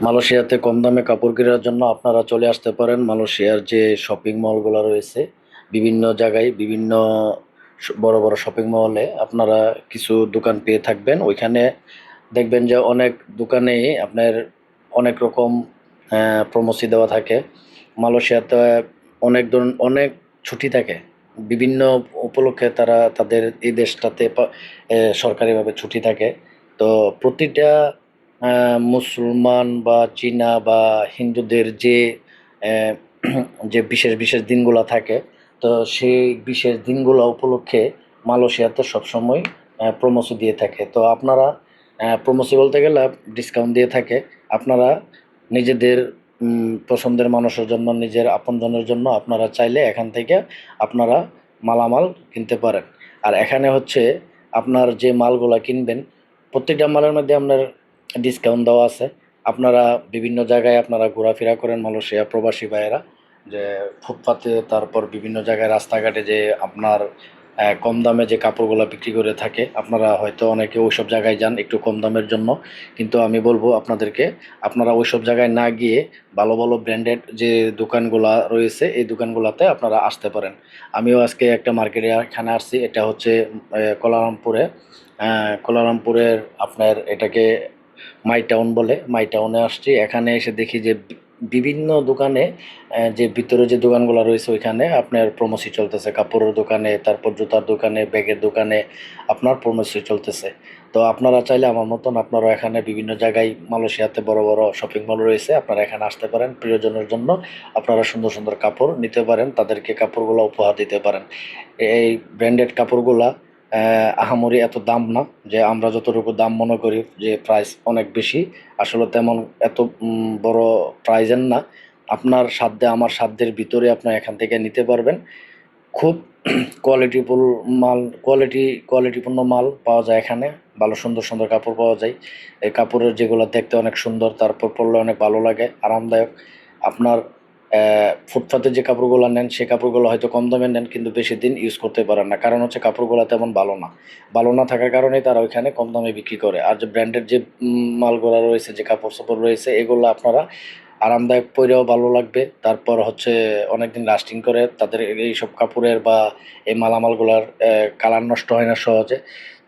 মালয়েশিয়াতে কম দামে কাপড় কেনার জন্য আপনারা চলে আসতে পারেন মালয়েশিয়ার যে শপিং মলগুলো রয়েছে। বিভিন্ন জায়গায় বিভিন্ন বড় বড় শপিং মলে আপনারা কিছু দোকান পেয়ে থাকবেন। ওইখানে দেখবেন যে অনেক দোকানেই আপনার অনেক রকম প্রমোশন দেওয়া থাকে। মালয়েশিয়াতে অনেক ছুটি থাকে। বিভিন্ন উপলক্ষে তারা তাদের এই দেশটাতে সরকারিভাবে ছুটি থাকে। তো প্রতিটা মুসলমান বা চীনা বা হিন্দুদের যে আহ, যে বিশেষ বিশেষ দিনগুলো থাকে, তো সেই বিশেষ দিনগুলো উপলক্ষে মালয়েশিয়াতে সবসময় প্রমোশন দিয়ে থাকে। তো আপনারা প্রমোশন বলতে গেলে ডিসকাউন্ট দিয়ে থাকে। আপনারা নিজেদের পছন্দের মানুষের জন্য, নিজের আপনজনের জন্য আপনারা চাইলে এখান থেকে আপনারা মালামাল কিনতে পারেন। আর এখানে হচ্ছে আপনার যে মালগুলা কিনবেন, প্রত্যেকটা মালের মধ্যে আপনার ডিসকাউন্ট দেওয়া আছে। আপনারা বিভিন্ন জায়গায় আপনারা ঘোরাফেরা করেন মালয়েশিয়া প্রবাসী ভাইয়েরা, যে ফুটপাতে, তারপর বিভিন্ন জায়গায় রাস্তাঘাটে যে আপনার কম দামে যে কাপড়গুলো বিক্রি করে থাকে, আপনারা হয়তো অনেকে ওইসব জায়গায় যান একটু কম দামের জন্য। কিন্তু আমি বলবো আপনাদেরকে, আপনারা ওইসব জায়গায় না গিয়ে ভালো ভালো ব্র্যান্ডেড যে দোকানগুলা রয়েছে এই দোকানগুলোতে আপনারা আসতে পারেন। আমিও আজকে একটা মার্কেটে এখানে আসছি, এটা হচ্ছে কোলালামপুরে। কোলালামপুরের আপনার এটাকে মাই টাউন বলে। মাই টাউনে আসছি, এখানে এসে দেখি যে বিভিন্ন দোকানে যে ভিতরে যে দোকানগুলো রয়েছে ওইখানে আপনার প্রমোশন চলতেছে। কাপড়ের দোকানে, তারপর জুতার দোকানে, ব্যাগের দোকানে আপনার প্রমোশন চলতেছে। তো আপনারা চাইলে আমার মতন আপনারা এখানে বিভিন্ন জায়গায় মালয়েশিয়াতে বড় বড় শপিং মল রয়েছে, আপনারা এখানে আসতে পারেন। প্রিয়জনের জন্য আপনারা সুন্দর সুন্দর কাপড় নিতে পারেন, তাদেরকে কাপড়গুলো উপহার দিতে পারেন। এই ব্র্যান্ডেড কাপড়গুলা আহামরি এত দাম না, যে আমরা যতটুকু দাম মনে করি যে প্রাইস অনেক বেশি, আসলে তেমন এত বড় প্রাইজের না। আপনার সাধ্যে, আমার সাধ্যের ভিতরে আপনার এখান থেকে নিতে পারবেন। খুব কোয়ালিটিফুল মাল, কোয়ালিটিপূর্ণ মাল পাওয়া যায় এখানে। ভালো সুন্দর সুন্দর কাপড় পাওয়া যায়। এই কাপড়ের যেগুলো দেখতে অনেক সুন্দর, তারপর পরলে অনেক ভালো লাগে, আরামদায়ক। আপনার ফুটপাতে যে কাপড়গুলো নেন সেই কাপড়গুলো হয়তো কম দামে নেন, কিন্তু বেশি দিন ইউজ করতে পারেন না, কারণ হচ্ছে কাপড়গুলো তেমন ভালো না। ভালো না থাকার কারণেই তারা ওইখানে কম দামে বিক্রি করে। আর যে ব্র্যান্ডেড যে মালগুলো রয়েছে, যে কাপড় চোপড় রয়েছে, এগুলো আপনারা আরামদায়ক, পরেও ভালো লাগবে, তারপর হচ্ছে অনেকদিন লাস্টিং করে। তাদের এইসব কাপড়ের বা এই মালামালগুলার কালার নষ্ট হয় না সহজে।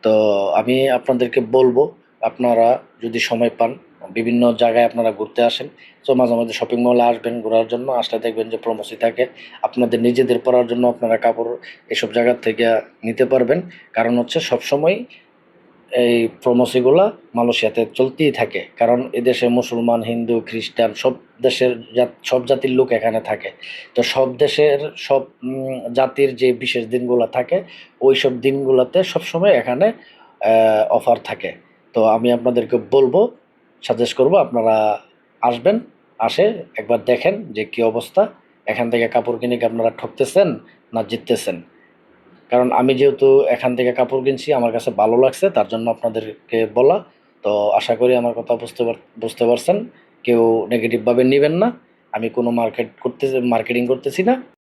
তো আমি আপনাদেরকে বলবো, আপনারা যদি সময় পান, বিভিন্ন জায়গায় আপনারা ঘুরতে আসেন, তো মাঝে মাঝে শপিং মলে আসবেন ঘোরার জন্য। আসলে দেখবেন যে প্রমোশন থাকে, আপনাদের নিজেদের পরার জন্য আপনারা কাপড় এসব জায়গার থেকে নিতে পারবেন। কারণ হচ্ছে সবসময় এই প্রমোশনগুলা মালয়েশিয়াতে চলতেই থাকে, কারণ এদেশে মুসলমান, হিন্দু, খ্রিস্টান সব দেশের সব জাতির লোক এখানে থাকে। তো সব দেশের সব জাতির যে বিশেষ দিনগুলো থাকে, ওই সব দিনগুলোতে সবসময় এখানে অফার থাকে। তো আমি আপনাদেরকে বলবো, সাজেস্ট করব আপনারা আসবেন। আসে একবার দেখেন যে কী অবস্থা। এখান থেকে কাপড় কিনে কি আপনারা ঠকতেছেন না জিততেছেন? কারণ আমি যেহেতু এখান থেকে কাপড় কিনছি, আমার কাছে ভালো লাগছে, তার জন্য আপনাদেরকে বলা। তো আশা করি আমার কথা বুঝতে পারছেন। কেউ নেগেটিভভাবে নেবেন না। আমি কোনো মার্কেটিং করতেছি না।